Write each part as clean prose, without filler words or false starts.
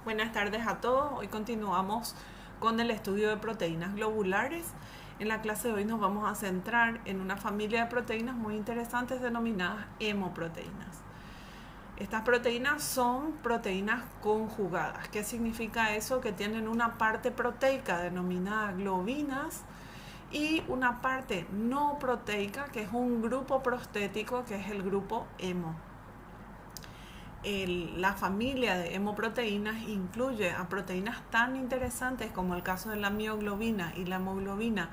Buenas tardes a todos. Hoy continuamos con el estudio de proteínas globulares. En la clase de hoy nos vamos a centrar en una familia de proteínas muy interesantes denominadas hemoproteínas. Estas proteínas son proteínas conjugadas. ¿Qué significa eso? Que tienen una parte proteica denominada globinas y una parte no proteica que es un grupo prostético que es el grupo hemo. La familia de hemoproteínas incluye a proteínas tan interesantes como el caso de la mioglobina y la hemoglobina,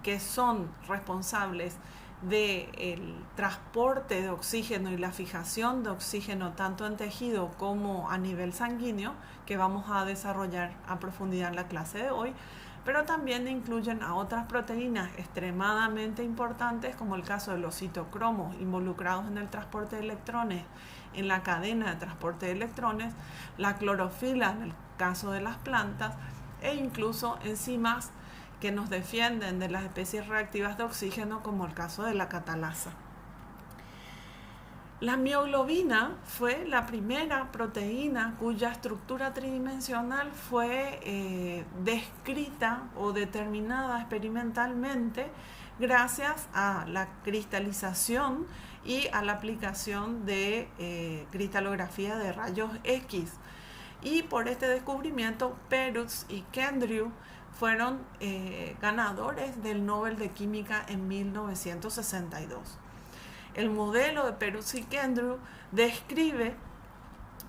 que son responsables del transporte de oxígeno y la fijación de oxígeno tanto en tejido como a nivel sanguíneo, que vamos a desarrollar a profundidad en la clase de hoy, pero también incluyen a otras proteínas extremadamente importantes como el caso de los citocromos involucrados en el transporte de electrones en la cadena de transporte de electrones, la clorofila en el caso de las plantas e incluso enzimas que nos defienden de las especies reactivas de oxígeno como el caso de la catalasa. La mioglobina fue la primera proteína cuya estructura tridimensional fue descrita o determinada experimentalmente gracias a la cristalización y a la aplicación de cristalografía de rayos X. Y por este descubrimiento, Perutz y Kendrick fueron ganadores del Nobel de Química en 1962. El modelo de Perutz y Kendrick describe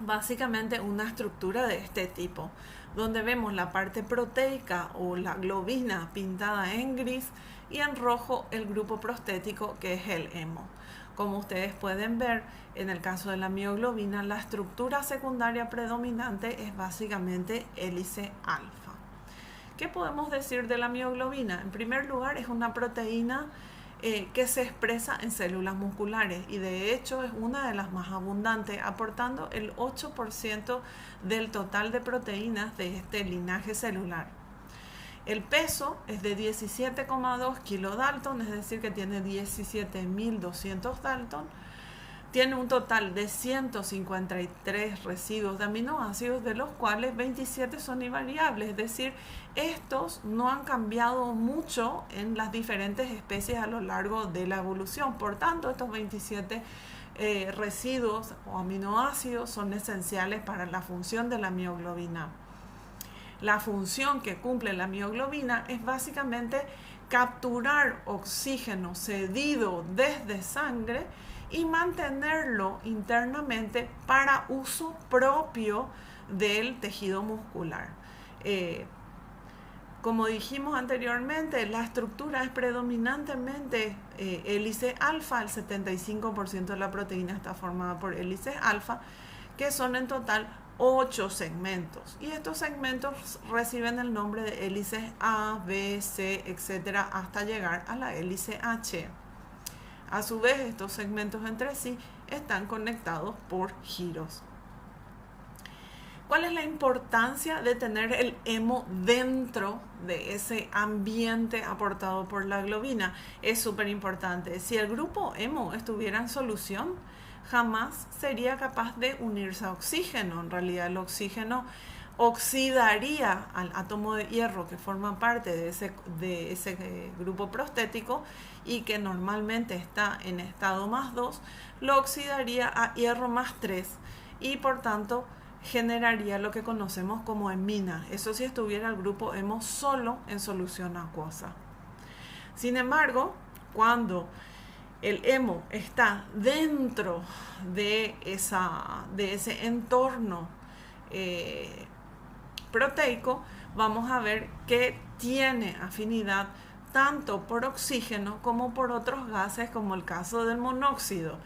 básicamente una estructura de este tipo, donde vemos la parte proteica o la globina pintada en gris y en rojo el grupo prostético que es el hemo. Como ustedes pueden ver, en el caso de la mioglobina, la estructura secundaria predominante es básicamente hélice alfa. ¿Qué podemos decir de la mioglobina? En primer lugar, es una proteína que se expresa en células musculares y de hecho es una de las más abundantes, aportando el 8% del total de proteínas de este linaje celular. El peso es de 17,2 kilodalton, es decir que tiene 17.200 dalton. Tiene un total de 153 residuos de aminoácidos, de los cuales 27 son invariables, es decir, estos no han cambiado mucho en las diferentes especies a lo largo de la evolución. Por tanto, estos 27 residuos o aminoácidos son esenciales para la función de la mioglobina. La función que cumple la mioglobina es básicamente capturar oxígeno cedido desde sangre y mantenerlo internamente para uso propio del tejido muscular. Como dijimos anteriormente, la estructura es predominantemente hélice alfa, el 75% de la proteína está formada por hélices alfa, que son en total 8 segmentos. Y estos segmentos reciben el nombre de hélices A, B, C, etc. hasta llegar a la hélice H. A su vez, estos segmentos entre sí están conectados por giros. ¿Cuál es la importancia de tener el hemo dentro de ese ambiente aportado por la globina? Es súper importante. Si el grupo hemo estuviera en solución, jamás sería capaz de unirse a oxígeno. En realidad, el oxígeno oxidaría al átomo de hierro que forma parte de ese grupo prostético y que normalmente está en estado más 2, lo oxidaría a hierro más 3 y por tanto generaría lo que conocemos como hemina. Eso si estuviera el grupo hemo solo en solución acuosa. Sin embargo, cuando el hemo está dentro de ese entorno proteico, vamos a ver que tiene afinidad tanto por oxígeno como por otros gases, como el caso del monóxido.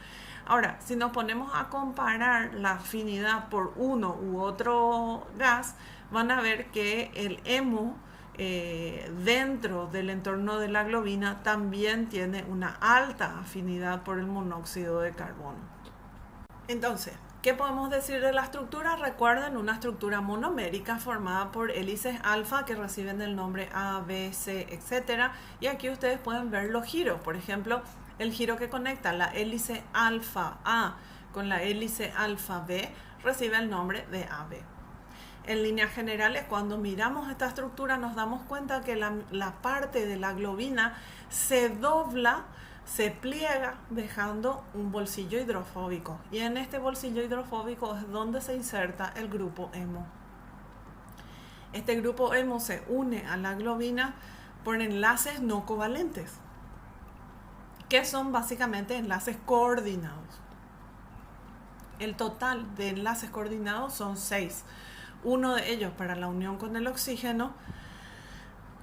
Ahora, si nos ponemos a comparar la afinidad por uno u otro gas, van a ver que el hemo dentro del entorno de la globina también tiene una alta afinidad por el monóxido de carbono. Entonces, ¿qué podemos decir de la estructura? Recuerden, una estructura monomérica formada por hélices alfa que reciben el nombre A, B, C, etc. Y aquí ustedes pueden ver los giros. Por ejemplo, el giro que conecta la hélice alfa A con la hélice alfa B recibe el nombre de AB. En líneas generales, cuando miramos esta estructura nos damos cuenta que la parte de la globina se dobla, se pliega, dejando un bolsillo hidrofóbico. Y en este bolsillo hidrofóbico es donde se inserta el grupo hemo. Este grupo hemo se une a la globina por enlaces no covalentes, que son básicamente enlaces coordinados. El total de enlaces coordinados son 6. Uno de ellos para la unión con el oxígeno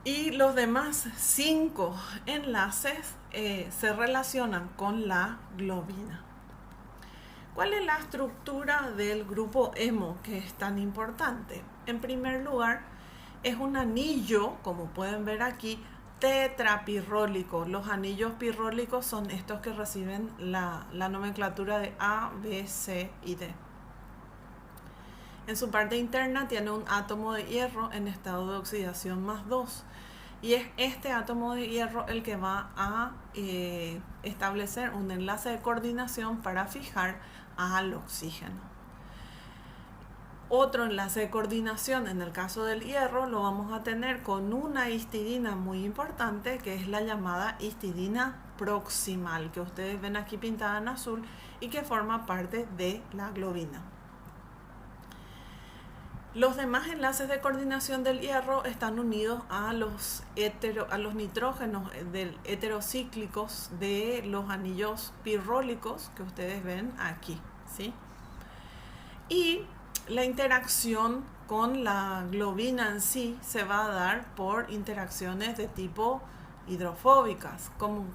y los demás 5 enlaces se relacionan con la globina. ¿Cuál es la estructura del grupo hemo que es tan importante? En primer lugar, es un anillo, como pueden ver aquí, tetrapirrólico. Los anillos pirrólicos son estos que reciben la nomenclatura de A, B, C y D. En su parte interna tiene un átomo de hierro en estado de oxidación +2. Y es este átomo de hierro el que va a establecer un enlace de coordinación para fijar al oxígeno. Otro enlace de coordinación en el caso del hierro lo vamos a tener con una histidina muy importante, que es la llamada histidina proximal, que ustedes ven aquí pintada en azul y que forma parte de la globina. Los demás enlaces de coordinación del hierro están unidos a los nitrógenos heterocíclicos de los anillos pirrólicos que ustedes ven aquí, ¿sí? Y la interacción con la globina en sí se va a dar por interacciones de tipo hidrofóbicas, como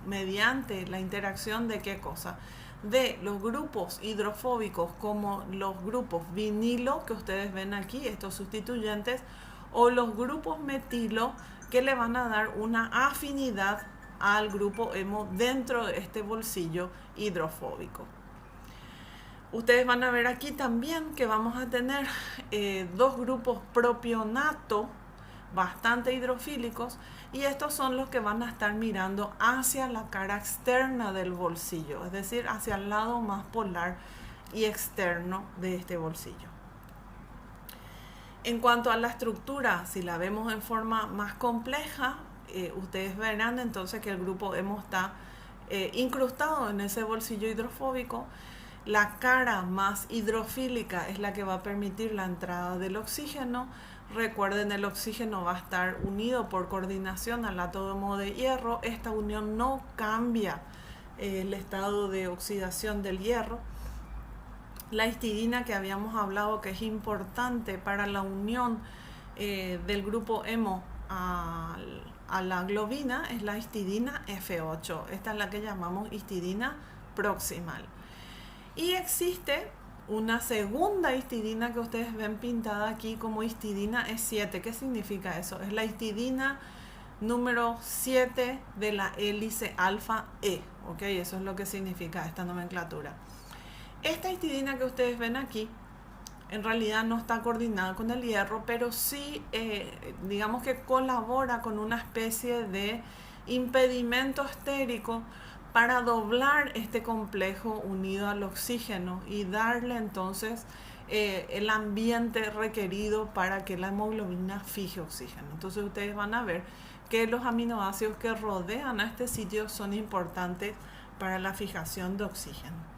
mediante la interacción de ¿qué cosa? De los grupos hidrofóbicos como los grupos vinilo que ustedes ven aquí, estos sustituyentes, o los grupos metilo que le van a dar una afinidad al grupo hemo dentro de este bolsillo hidrofóbico. Ustedes van a ver aquí también que vamos a tener dos grupos propionato bastante hidrofílicos, y estos son los que van a estar mirando hacia la cara externa del bolsillo, es decir, hacia el lado más polar y externo de este bolsillo. En cuanto a la estructura, si la vemos en forma más compleja, ustedes verán entonces que el grupo hemo está incrustado en ese bolsillo hidrofóbico. La cara más hidrofílica es la que va a permitir la entrada del oxígeno. Recuerden, el oxígeno va a estar unido por coordinación al átomo de hierro. Esta unión no cambia el estado de oxidación del hierro. La histidina que habíamos hablado que es importante para la unión del grupo hemo a la globina es la histidina F8. Esta es la que llamamos histidina proximal. Y existe una segunda histidina que ustedes ven pintada aquí como histidina E7. ¿Qué significa eso? Es la histidina número 7 de la hélice alfa E. ¿Ok? Eso es lo que significa esta nomenclatura. Esta histidina que ustedes ven aquí en realidad no está coordinada con el hierro, pero sí digamos que colabora con una especie de impedimento estérico para doblar este complejo unido al oxígeno y darle entonces el ambiente requerido para que la hemoglobina fije oxígeno. Entonces ustedes van a ver que los aminoácidos que rodean a este sitio son importantes para la fijación de oxígeno.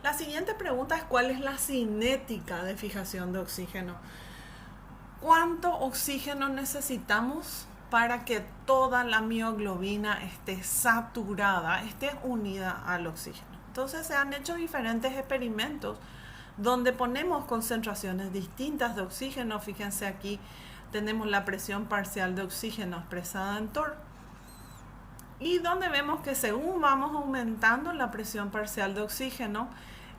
La siguiente pregunta es: ¿cuál es la cinética de fijación de oxígeno? ¿Cuánto oxígeno necesitamos para que toda la mioglobina esté saturada, esté unida al oxígeno? Entonces se han hecho diferentes experimentos donde ponemos concentraciones distintas de oxígeno. Fíjense aquí tenemos la presión parcial de oxígeno expresada en torr, y donde vemos que según vamos aumentando la presión parcial de oxígeno,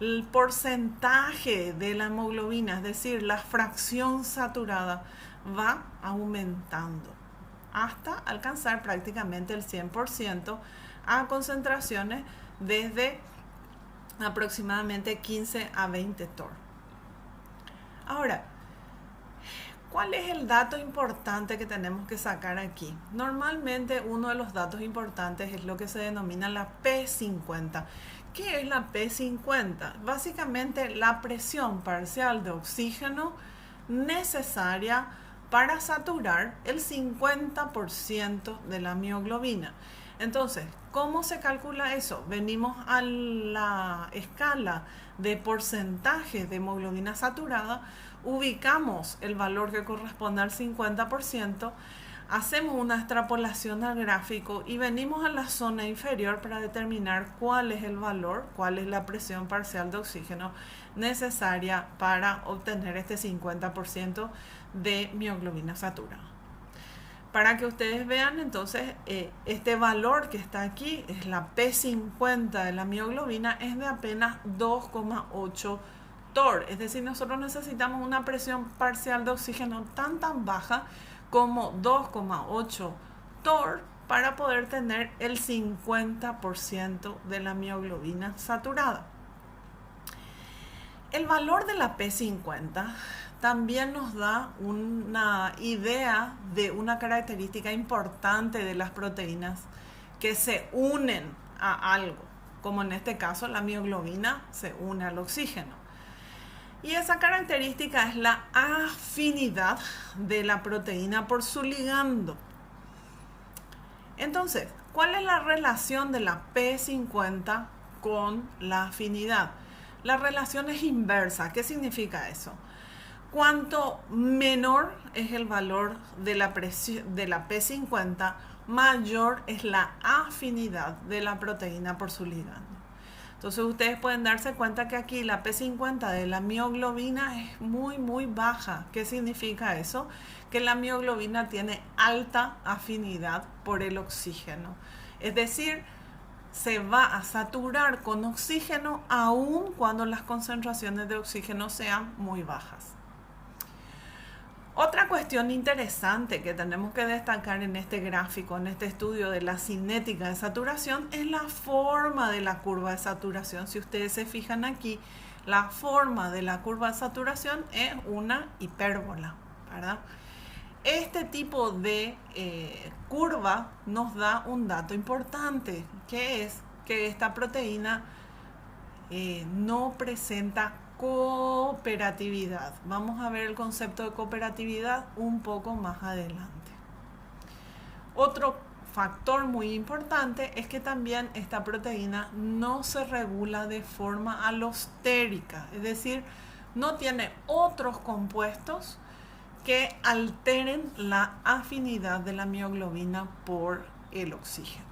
el porcentaje de la hemoglobina, es decir, la fracción saturada, va aumentando hasta alcanzar prácticamente el 100% a concentraciones desde aproximadamente 15 a 20 torr. Ahora, ¿Cuál es el dato importante que tenemos que sacar aquí? Normalmente uno de los datos importantes es lo que se denomina la P50. ¿Qué es la P50? Básicamente la presión parcial de oxígeno necesaria para saturar el 50% de la mioglobina. Entonces, ¿cómo se calcula eso? Venimos a la escala de porcentaje de hemoglobina saturada, ubicamos el valor que corresponde al 50%, hacemos una extrapolación al gráfico y venimos a la zona inferior para determinar cuál es el valor, cuál es la presión parcial de oxígeno necesaria para obtener este 50% de mioglobina saturada. Para que ustedes vean, entonces, este valor que está aquí, es la P50 de la mioglobina, es de apenas 2,8 torr. Es decir, nosotros necesitamos una presión parcial de oxígeno tan baja como 2,8 torr para poder tener el 50% de la mioglobina saturada. El valor de la P50 también nos da una idea de una característica importante de las proteínas que se unen a algo, como en este caso la mioglobina se une al oxígeno. Y esa característica es la afinidad de la proteína por su ligando. Entonces, ¿cuál es la relación de la P50 con la afinidad? La relación es inversa. ¿Qué significa eso? Cuanto menor es el valor de la P50, mayor es la afinidad de la proteína por su ligando. Entonces ustedes pueden darse cuenta que aquí la P50 de la mioglobina es muy baja. ¿Qué significa eso? Que la mioglobina tiene alta afinidad por el oxígeno. Es decir, se va a saturar con oxígeno aun cuando las concentraciones de oxígeno sean muy bajas. Otra cuestión interesante que tenemos que destacar en este gráfico, en este estudio de la cinética de saturación, es la forma de la curva de saturación. Si ustedes se fijan aquí, la forma de la curva de saturación es una hipérbola, ¿verdad? Este tipo de curva nos da un dato importante, que es que esta proteína no presenta cooperatividad. Vamos a ver el concepto de cooperatividad un poco más adelante. Otro factor muy importante es que también esta proteína no se regula de forma alostérica, es decir, no tiene otros compuestos que alteren la afinidad de la mioglobina por el oxígeno.